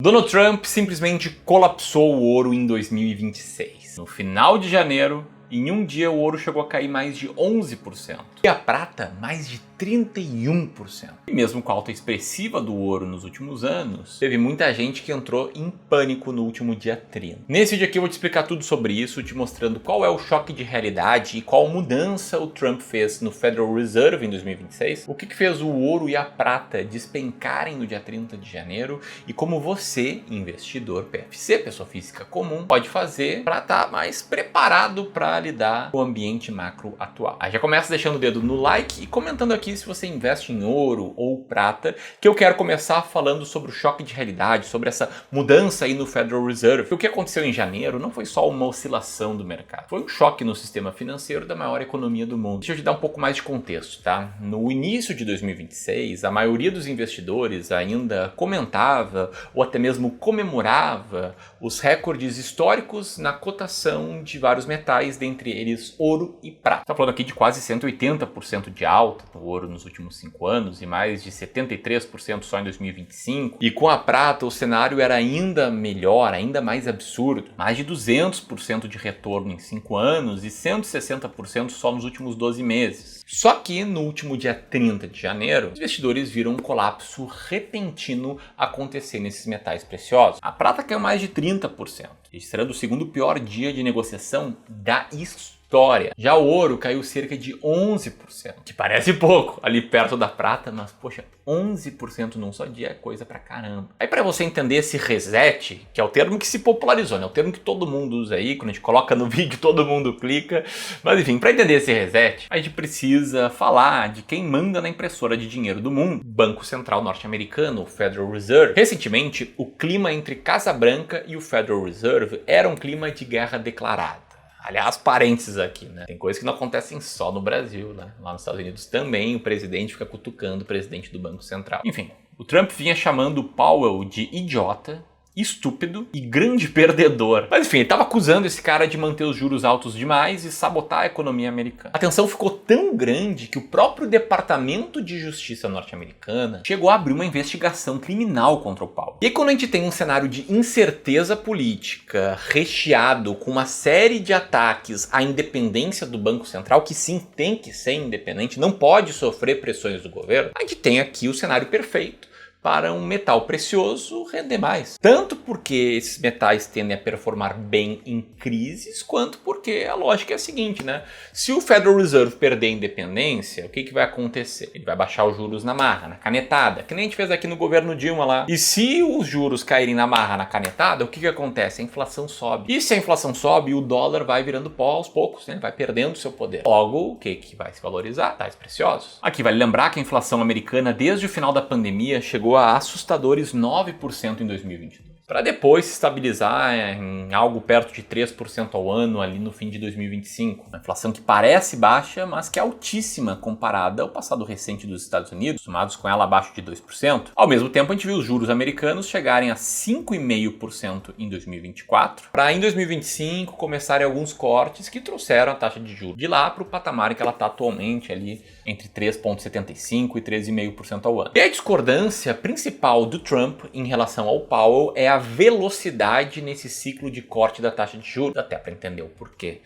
Donald Trump simplesmente colapsou o ouro em 2026. No final de janeiro, em um dia o ouro chegou a cair mais de 11%. E a prata mais de 31%. E mesmo com a alta expressiva do ouro nos últimos anos, teve muita gente que entrou em pânico no último dia 30. Nesse vídeo aqui eu vou te explicar tudo sobre isso, te mostrando qual é o choque de realidade e qual mudança o Trump fez no Federal Reserve em 2026, o que fez o ouro e a prata despencarem no dia 30 de janeiro e como você, investidor PFC, pessoa física comum, pode fazer para estar mais preparado para lidar com o ambiente macro atual. Aí já começa deixando o dedo no like e comentando aqui se você investe em ouro ou prata, que eu quero começar falando sobre o choque de realidade, sobre essa mudança aí no Federal Reserve. O que aconteceu em janeiro não foi só uma oscilação do mercado, foi um choque no sistema financeiro da maior economia do mundo. Deixa eu te dar um pouco mais de contexto, tá? No início de 2026, a maioria dos investidores ainda comentava ou até mesmo comemorava os recordes históricos na cotação de vários metais, dentre eles ouro e prata. Tá falando aqui de quase 180% de alta no ouro nos últimos 5 anos e mais de 73% só em 2025. E com a prata o cenário era ainda melhor, ainda mais absurdo. Mais de 200% de retorno em 5 anos e 160% só nos últimos 12 meses. Só que no último dia 30 de janeiro, os investidores viram um colapso repentino acontecer nesses metais preciosos. A prata caiu mais de 30%, registrando o segundo pior dia de negociação da história. Já o ouro caiu cerca de 11%, que parece pouco ali perto da prata, mas poxa, 11% num só dia é coisa pra caramba. Aí para você entender esse reset, que é o termo que se popularizou, né? O termo que todo mundo usa aí, quando a gente coloca no vídeo todo mundo clica, mas enfim, para entender esse reset, a gente precisa falar de quem manda na impressora de dinheiro do mundo, Banco Central norte-americano, o Federal Reserve. Recentemente, o clima entre Casa Branca e o Federal Reserve era um clima de guerra declarada. Aliás, parênteses aqui, né? Tem coisas que não acontecem só no Brasil, né? Lá nos Estados Unidos também o presidente fica cutucando o presidente do Banco Central. Enfim, o Trump vinha chamando o Powell de idiota, estúpido e grande perdedor. Mas enfim, ele estava acusando esse cara de manter os juros altos demais e sabotar a economia americana. A tensão ficou tão grande que o próprio Departamento de Justiça norte-americana chegou a abrir uma investigação criminal contra o Powell. E aí, quando a gente tem um cenário de incerteza política recheado com uma série de ataques à independência do Banco Central, que sim tem que ser independente, não pode sofrer pressões do governo, a gente tem aqui o cenário perfeito para um metal precioso render mais. Tanto porque esses metais tendem a performar bem em crises, quanto porque a lógica é a seguinte, né? Se o Federal Reserve perder a independência, o que vai acontecer? Ele vai baixar os juros na marra, na canetada, que nem a gente fez aqui no governo Dilma lá. E se os juros caírem na marra, na canetada, o que acontece? A inflação sobe. E se a inflação sobe, o dólar vai virando pó aos poucos, né? Vai perdendo seu poder. Logo, o que vai se valorizar? Metais preciosos. Aqui vale lembrar que a inflação americana, desde o final da pandemia, chegou a assustadores 9% em 2022. Para depois se estabilizar em algo perto de 3% ao ano ali no fim de 2025. Uma inflação que parece baixa, mas que é altíssima comparada ao passado recente dos Estados Unidos, acostumados com ela abaixo de 2%. Ao mesmo tempo, a gente viu os juros americanos chegarem a 5,5% em 2024, para em 2025 começarem alguns cortes que trouxeram a taxa de juros de lá para o patamar em que ela está atualmente, ali entre 3,75% e 13,5% ao ano. E a discordância principal do Trump em relação ao Powell é a velocidade nesse ciclo de corte da taxa de juros, até para entender o porquê.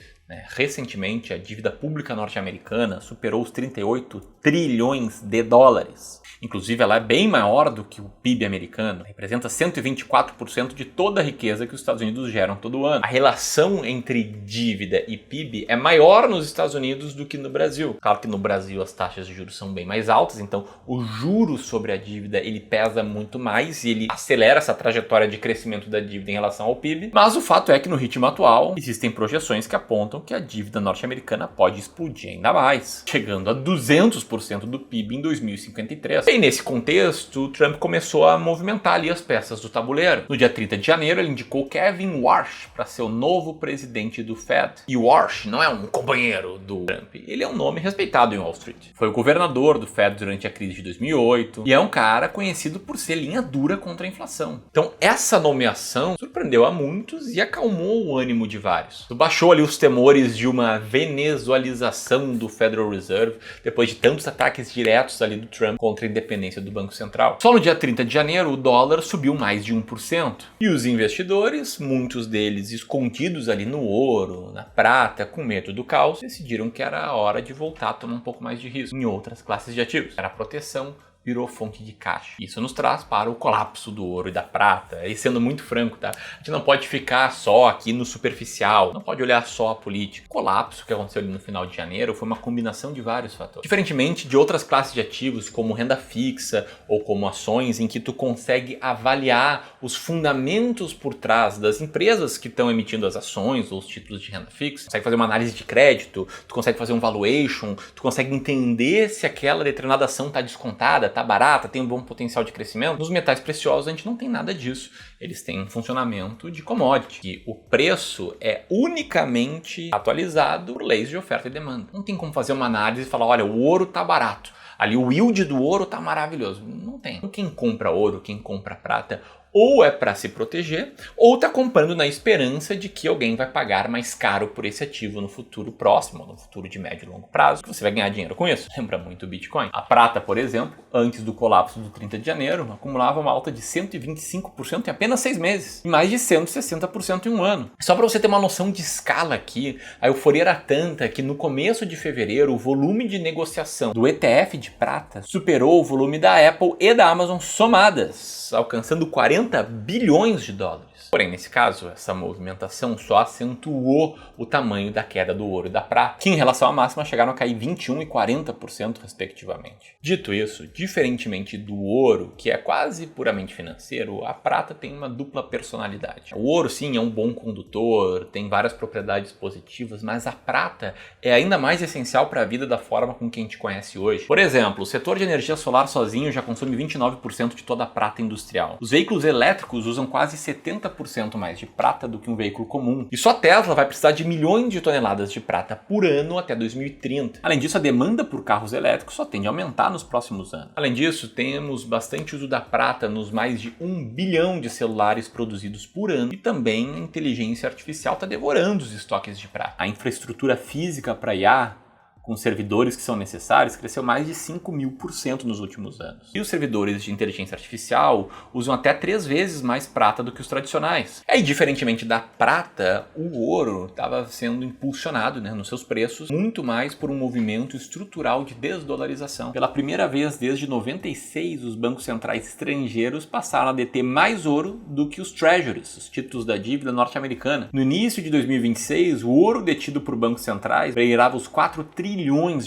Recentemente, a dívida pública norte-americana superou os 38 trilhões de dólares. Inclusive, ela é bem maior do que o PIB americano, representa 124% de toda a riqueza que os Estados Unidos geram todo ano. A relação entre dívida e PIB é maior nos Estados Unidos do que no Brasil. Claro que no Brasil as taxas de juros são bem mais altas, então o juro sobre a dívida ele pesa muito mais e ele acelera essa trajetória de crescimento da dívida em relação ao PIB. Mas o fato é que no ritmo atual existem projeções que apontam que a dívida norte-americana pode explodir ainda mais, chegando a 200% do PIB em 2053. E nesse contexto, o Trump começou a movimentar ali as peças do tabuleiro. No dia 30 de janeiro, ele indicou Kevin Warsh para ser o novo presidente do Fed. E Warsh não é um companheiro do Trump, ele é um nome respeitado em Wall Street. Foi o governador do Fed durante a crise de 2008 e é um cara conhecido por ser linha dura contra a inflação. Então, essa nomeação surpreendeu a muitos e acalmou o ânimo de vários. Baixou ali os temores temores de uma venezualização do Federal Reserve depois de tantos ataques diretos ali do Trump contra a independência do Banco Central. Só no dia 30 de janeiro o dólar subiu mais de 1%. E os investidores, muitos deles escondidos ali no ouro, na prata, com medo do caos, decidiram que era a hora de voltar a tomar um pouco mais de risco em outras classes de ativos. Era a proteção, virou fonte de caixa. Isso nos traz para o colapso do ouro e da prata. E sendo muito franco, tá? A gente não pode ficar só aqui no superficial, não pode olhar só a política. O colapso que aconteceu ali no final de janeiro foi uma combinação de vários fatores. Diferentemente de outras classes de ativos, como renda fixa ou como ações, em que tu consegue avaliar os fundamentos por trás das empresas que estão emitindo as ações ou os títulos de renda fixa, tu consegue fazer uma análise de crédito, tu consegue fazer um valuation, tu consegue entender se aquela determinada ação está descontada, tá barata, tem um bom potencial de crescimento. Nos metais preciosos a gente não tem nada disso. Eles têm um funcionamento de commodity. E o preço é unicamente atualizado por leis de oferta e demanda. Não tem como fazer uma análise e falar, olha, o ouro tá barato. Ali o yield do ouro tá maravilhoso. Não tem. Quem compra ouro, quem compra prata, ou é para se proteger, ou está comprando na esperança de que alguém vai pagar mais caro por esse ativo no futuro próximo, no futuro de médio e longo prazo, que você vai ganhar dinheiro com isso. Lembra muito o Bitcoin. A prata, por exemplo, antes do colapso do 30 de janeiro, acumulava uma alta de 125% em apenas 6 meses, e mais de 160% em um ano. Só para você ter uma noção de escala aqui, a euforia era tanta que no começo de fevereiro, o volume de negociação do ETF de prata superou o volume da Apple e da Amazon somadas, alcançando 40 bilhões de dólares. Porém, nesse caso, essa movimentação só acentuou o tamanho da queda do ouro e da prata, que em relação à máxima chegaram a cair 21% e 40% respectivamente. Dito isso, diferentemente do ouro, que é quase puramente financeiro, a prata tem uma dupla personalidade. O ouro, sim, é um bom condutor, tem várias propriedades positivas, mas a prata é ainda mais essencial para a vida da forma com que a gente conhece hoje. Por exemplo, o setor de energia solar sozinho já consome 29% de toda a prata industrial. Os veículos elétricos usam quase 70% mais de prata do que um veículo comum. E só a Tesla vai precisar de milhões de toneladas de prata por ano até 2030. Além disso, a demanda por carros elétricos só tende a aumentar nos próximos anos. Além disso, temos bastante uso da prata nos mais de 1 bilhão de celulares produzidos por ano e também a inteligência artificial está devorando os estoques de prata. A infraestrutura física para IA, com os servidores que são necessários, cresceu mais de 5.000% nos últimos anos. E os servidores de inteligência artificial usam até 3 vezes mais prata do que os tradicionais. E diferentemente da prata, o ouro estava sendo impulsionado, nos seus preços muito mais por um movimento estrutural de desdolarização. Pela primeira vez desde 96, os bancos centrais estrangeiros passaram a deter mais ouro do que os treasuries, os títulos da dívida norte-americana. No início de 2026, o ouro detido por bancos centrais beirava os 4 trilhões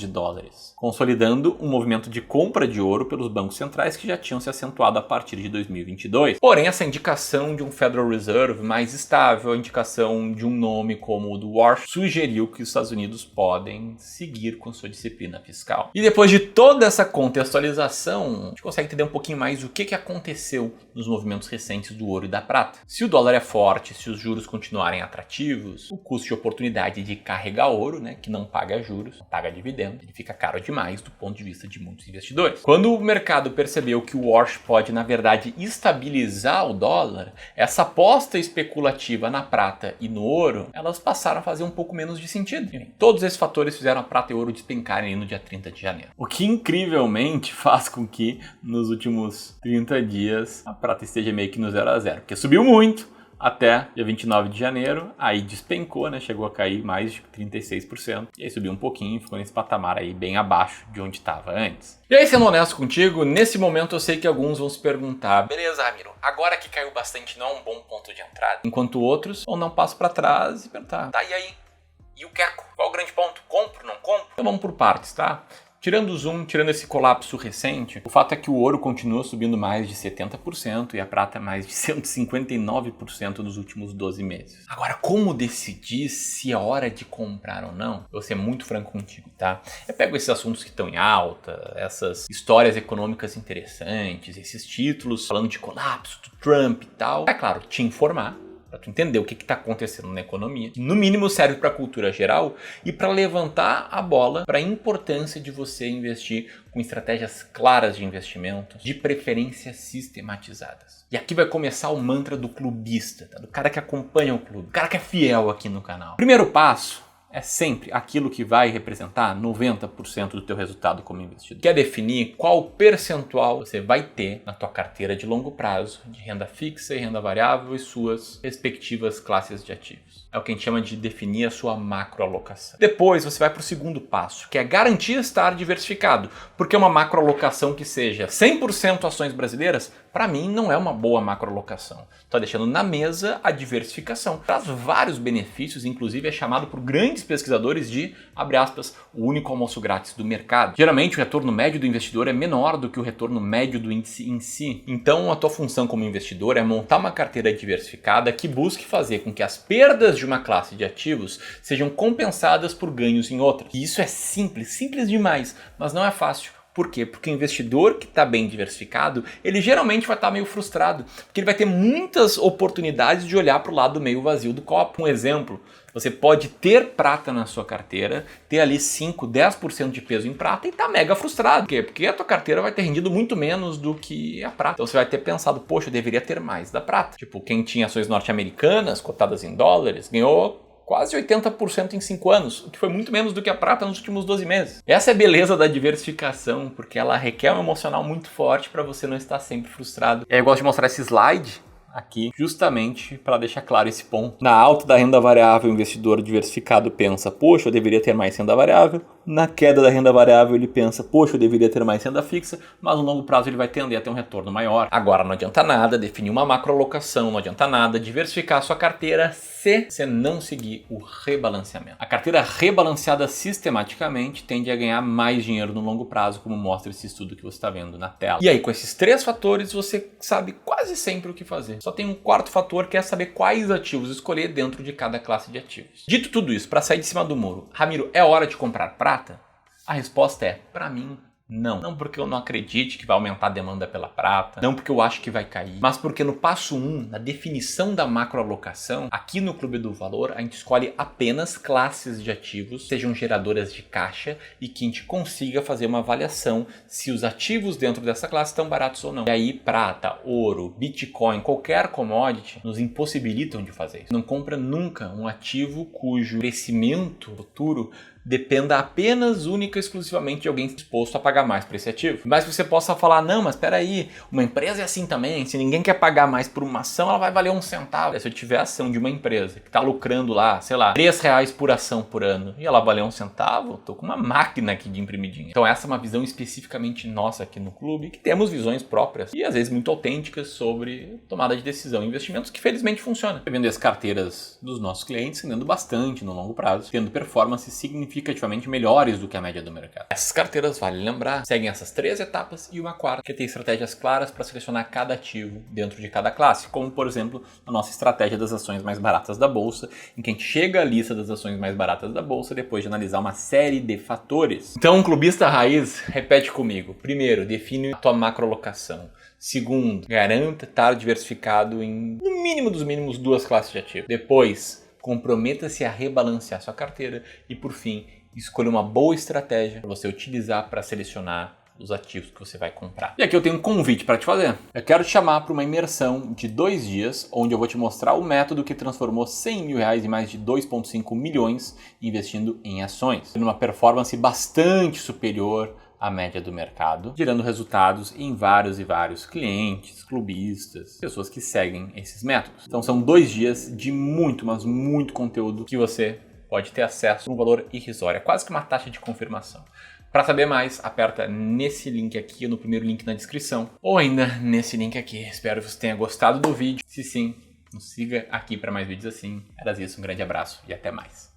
de dólares, consolidando um movimento de compra de ouro pelos bancos centrais que já tinham se acentuado a partir de 2022. Porém, essa indicação de um Federal Reserve mais estável, a indicação de um nome como o do Warsh, sugeriu que os Estados Unidos podem seguir com sua disciplina fiscal. E depois de toda essa contextualização, a gente consegue entender um pouquinho mais o que aconteceu nos movimentos recentes do ouro e da prata. Se o dólar é forte, se os juros continuarem atrativos, o custo de oportunidade de carregar ouro, que não paga juros, não paga dividendo, ele fica caro demais do ponto de vista de muitos investidores. Quando o mercado percebeu que o Warsh pode, na verdade, estabilizar o dólar, essa aposta especulativa na prata e no ouro, elas passaram a fazer um pouco menos de sentido. Todos esses fatores fizeram a prata e o ouro despencarem no dia 30 de janeiro. O que incrivelmente faz com que nos últimos 30 dias a prata esteja meio que no 0 a 0, porque subiu muito até dia 29 de janeiro, aí despencou, chegou a cair mais de 36%, e aí subiu um pouquinho, ficou nesse patamar aí bem abaixo de onde estava antes. E aí, sendo honesto contigo, nesse momento eu sei que alguns vão se perguntar, beleza, Ramiro, agora que caiu bastante não é um bom ponto de entrada? Enquanto outros vão dar um passo para trás e perguntar, tá, e aí? E o queco? Qual o grande ponto? Compro, não compro? Então vamos por partes, tá? Tirando o zoom, tirando esse colapso recente, o fato é que o ouro continua subindo mais de 70% e a prata mais de 159% nos últimos 12 meses. Agora, como decidir se é hora de comprar ou não? Eu vou ser muito franco contigo, tá? Eu pego esses assuntos que estão em alta, essas histórias econômicas interessantes, esses títulos falando de colapso do Trump e tal. É claro, te informar, para tu entender o que está acontecendo na economia. No mínimo serve para a cultura geral e para levantar a bola para a importância de você investir com estratégias claras de investimento, de preferência sistematizadas. E aqui vai começar o mantra do clubista, tá? Do cara que acompanha o clube, do cara que é fiel aqui no canal. Primeiro passo é sempre aquilo que vai representar 90% do teu resultado como investidor. Quer definir qual percentual você vai ter na tua carteira de longo prazo de renda fixa e renda variável e suas respectivas classes de ativos. É o que a gente chama de definir a sua macroalocação. Depois você vai para o segundo passo, que é garantir estar diversificado, porque uma macroalocação que seja 100% ações brasileiras, para mim não é uma boa macroalocação. Está deixando na mesa a diversificação. Traz vários benefícios, inclusive é chamado por grandes pesquisadores de, abre aspas, o único almoço grátis do mercado. Geralmente o retorno médio do investidor é menor do que o retorno médio do índice em si. Então a tua função como investidor é montar uma carteira diversificada que busque fazer com que as perdas de uma classe de ativos sejam compensadas por ganhos em outras. E isso é simples, simples demais, mas não é fácil. Por quê? Porque o investidor que está bem diversificado, ele geralmente vai estar meio frustrado, porque ele vai ter muitas oportunidades de olhar para o lado meio vazio do copo. Um exemplo, você pode ter prata na sua carteira, ter ali 5, 10% de peso em prata e estar mega frustrado. Por quê? Porque a tua carteira vai ter rendido muito menos do que a prata. Então você vai ter pensado, poxa, eu deveria ter mais da prata. Tipo, quem tinha ações norte-americanas cotadas em dólares, ganhou quase 80% em 5 anos, o que foi muito menos do que a prata nos últimos 12 meses. Essa é a beleza da diversificação, porque ela requer um emocional muito forte para você não estar sempre frustrado. Eu gosto de mostrar esse slide aqui justamente para deixar claro esse ponto. Na alta da renda variável, o investidor diversificado pensa, poxa, eu deveria ter mais renda variável. Na queda da renda variável, ele pensa, poxa, eu deveria ter mais renda fixa, mas no longo prazo ele vai tender a ter um retorno maior. Agora, não adianta nada definir uma macroalocação, não adianta nada diversificar a sua carteira se você não seguir o rebalanceamento. A carteira rebalanceada sistematicamente tende a ganhar mais dinheiro no longo prazo, como mostra esse estudo que você está vendo na tela. E aí, com esses 3 fatores, você sabe quase sempre o que fazer. Só tem um quarto fator, que é saber quais ativos escolher dentro de cada classe de ativos. Dito tudo isso, para sair de cima do muro, Ramiro, é hora de comprar prata? A resposta é, para mim, não. Não porque eu não acredite que vai aumentar a demanda pela prata, não porque eu acho que vai cair, mas porque no passo 1, na definição da macroalocação, aqui no Clube do Valor, a gente escolhe apenas classes de ativos, sejam geradoras de caixa e que a gente consiga fazer uma avaliação se os ativos dentro dessa classe estão baratos ou não. E aí, prata, ouro, Bitcoin, qualquer commodity nos impossibilitam de fazer isso. Não compra nunca um ativo cujo crescimento futuro dependa apenas, única e exclusivamente de alguém disposto a pagar mais por esse ativo. Mas você possa falar, não, mas espera aí, uma empresa é assim também, se ninguém quer pagar mais por uma ação, ela vai valer 1 centavo. Se eu tiver ação de uma empresa que está lucrando lá, sei lá, R$3 por ação por ano, e ela valer 1 centavo, tô com uma máquina aqui de imprimir dinheiro. Então essa é uma visão especificamente nossa aqui no clube, que temos visões próprias e às vezes muito autênticas sobre tomada de decisão e investimentos que felizmente funcionam. Vendo as carteiras dos nossos clientes rendendo bastante no longo prazo, tendo performance significativamente melhores do que a média do mercado. Essas carteiras, vale lembrar, seguem essas 3 etapas e uma quarta, que tem estratégias claras para selecionar cada ativo dentro de cada classe, como por exemplo a nossa estratégia das ações mais baratas da bolsa, em que a gente chega à lista das ações mais baratas da bolsa depois de analisar uma série de fatores. Então, um clubista raiz, repete comigo. Primeiro, define a tua macroalocação. Segundo, garanta estar diversificado em no mínimo dos mínimos 2 classes de ativo. Depois, comprometa-se a rebalancear sua carteira e, por fim, escolha uma boa estratégia para você utilizar para selecionar os ativos que você vai comprar. E aqui eu tenho um convite para te fazer. Eu quero te chamar para uma imersão de 2 dias, onde eu vou te mostrar o método que transformou R$100 mil em mais de 2,5 milhões investindo em ações, tendo uma performance bastante superior à média do mercado, gerando resultados em vários e vários clientes, clubistas, pessoas que seguem esses métodos. Então são 2 dias de muito, mas muito conteúdo que você pode ter acesso por um valor irrisório, é quase que uma taxa de confirmação. Para saber mais, aperta nesse link aqui, no primeiro link na descrição, ou ainda nesse link aqui. Espero que você tenha gostado do vídeo. Se sim, nos siga aqui para mais vídeos assim. Era isso, um grande abraço e até mais.